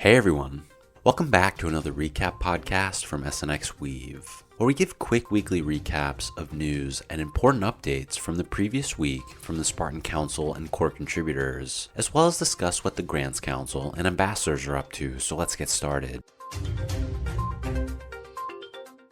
Hey everyone, welcome back to another recap podcast from SNXweave, where we give quick weekly recaps of news and important updates from the previous week from the Spartan Council and core contributors, as well as discuss what the Grants Council and ambassadors are up to, so let's get started.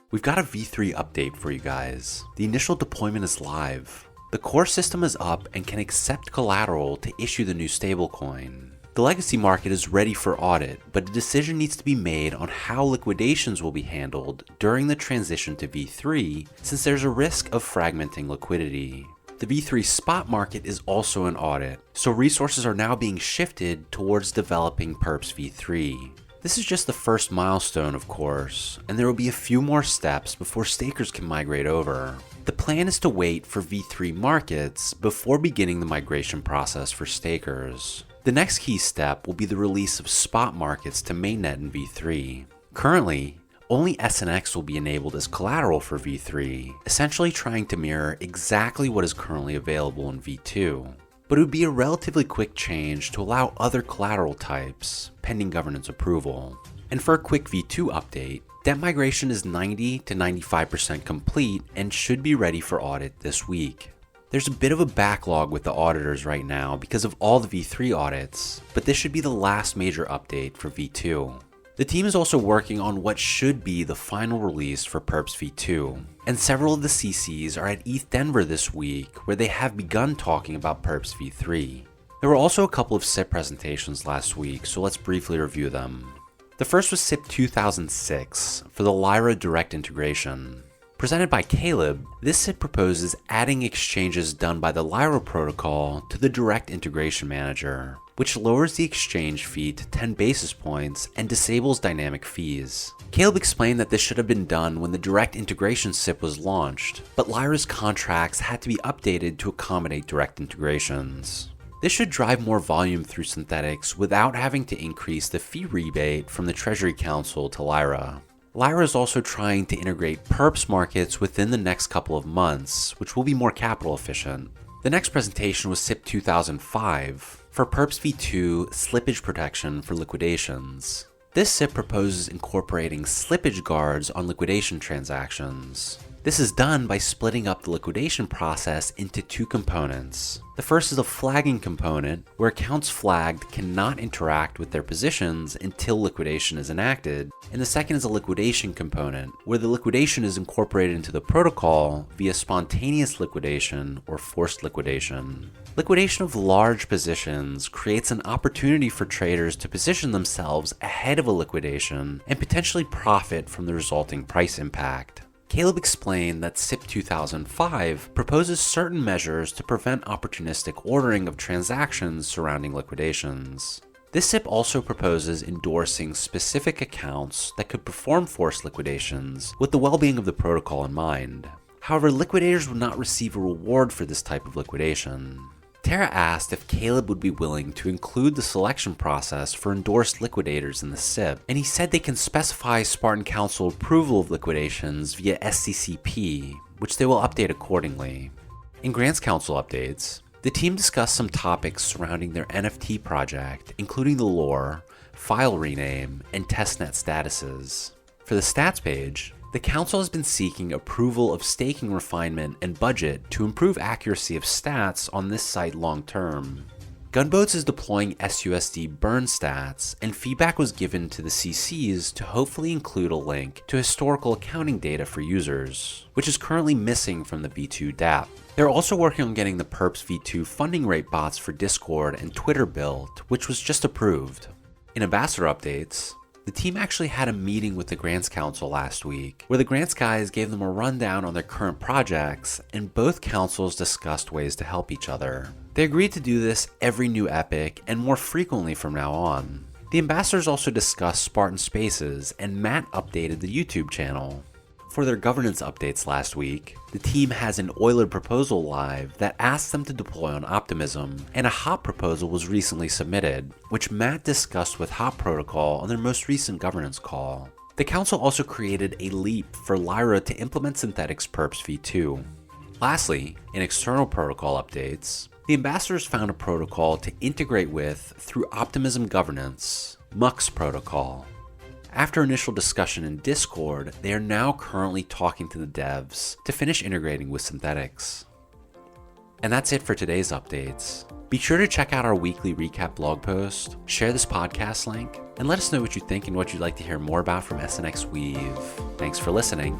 We've got a V3 update for you guys. The initial deployment is live. The core system is up and can accept collateral to issue the new stablecoin. The legacy market is ready for audit, but a decision needs to be made on how liquidations will be handled during the transition to V3, since there's a risk of fragmenting liquidity. The V3 spot market is also in audit, so resources are now being shifted towards developing Perps V3. This is just the first milestone, of course, and there will be a few more steps before stakers can migrate over. The plan is to wait for V3 markets before beginning the migration process for stakers. The next key step will be the release of spot markets to mainnet in V3. Currently, only SNX will be enabled as collateral for V3, essentially trying to mirror exactly what is currently available in V2. But it would be a relatively quick change to allow other collateral types, pending governance approval. And for a quick V2 update, debt migration is 90 to 95% complete and should be ready for audit this week. There's a bit of a backlog with the auditors right now because of all the V3 audits, but this should be the last major update for V2. The team is also working on what should be the final release for Perps V2, and several of the CCs are at ETH Denver this week where they have begun talking about Perps V3. There were also a couple of SIP presentations last week, so let's briefly review them. The first was SIP 2006 for the Lyra direct integration. Presented by Caleb, this SIP proposes adding exchanges done by the Lyra protocol to the direct integration manager, which lowers the exchange fee to 10 basis points and disables dynamic fees. Caleb explained that this should have been done when the direct integration SIP was launched, but Lyra's contracts had to be updated to accommodate direct integrations. This should drive more volume through synthetics without having to increase the fee rebate from the Treasury Council to Lyra. Lyra is also trying to integrate Perps markets within the next couple of months, which will be more capital efficient. The next presentation was SIP 2005 for Perps V2 slippage protection for liquidations. This SIP proposes incorporating slippage guards on liquidation transactions. This is done by splitting up the liquidation process into two components. The first is a flagging component, where accounts flagged cannot interact with their positions until liquidation is enacted, and the second is a liquidation component, where the liquidation is incorporated into the protocol via spontaneous liquidation or forced liquidation. Liquidation of large positions creates an opportunity for traders to position themselves ahead of a liquidation and potentially profit from the resulting price impact. Caleb explained that SIP 2005 proposes certain measures to prevent opportunistic ordering of transactions surrounding liquidations. This SIP also proposes endorsing specific accounts that could perform forced liquidations with the well-being of the protocol in mind. However, liquidators would not receive a reward for this type of liquidation. Tara asked if Caleb would be willing to include the selection process for endorsed liquidators in the SIP, and he said they can specify Spartan Council approval of liquidations via SCCP, which they will update accordingly. In Grants Council updates, the team discussed some topics surrounding their NFT project, including the lore, file rename, and testnet statuses. For the stats page, the Council has been seeking approval of staking refinement and budget to improve accuracy of stats on this site long term. Gunboats is deploying SUSD burn stats, and feedback was given to the CCs to hopefully include a link to historical accounting data for users, which is currently missing from the V2 DApp. They're also working on getting the Perps V2 funding rate bots for Discord and Twitter built, which was just approved. In ambassador updates, the team actually had a meeting with the Grants Council last week, where the Grants guys gave them a rundown on their current projects, and both councils discussed ways to help each other. They agreed to do this every new epic and more frequently from now on. The ambassadors also discussed Spartan Spaces, and Matt updated the YouTube channel. For their governance updates last week, the team has an Euler proposal live that asks them to deploy on Optimism, and a HOP proposal was recently submitted, which Matt discussed with HOP Protocol on their most recent governance call. The council also created a leap for Lyra to implement Synthetics Perps v2. Lastly, in external protocol updates, the ambassadors found a protocol to integrate with through Optimism governance, MUX protocol. After initial discussion in Discord, they are now currently talking to the devs to finish integrating with synthetics. And that's it for today's updates. Be sure to check out our weekly recap blog post, share this podcast link, and let us know what you think and what you'd like to hear more about from SNXweave. Thanks for listening.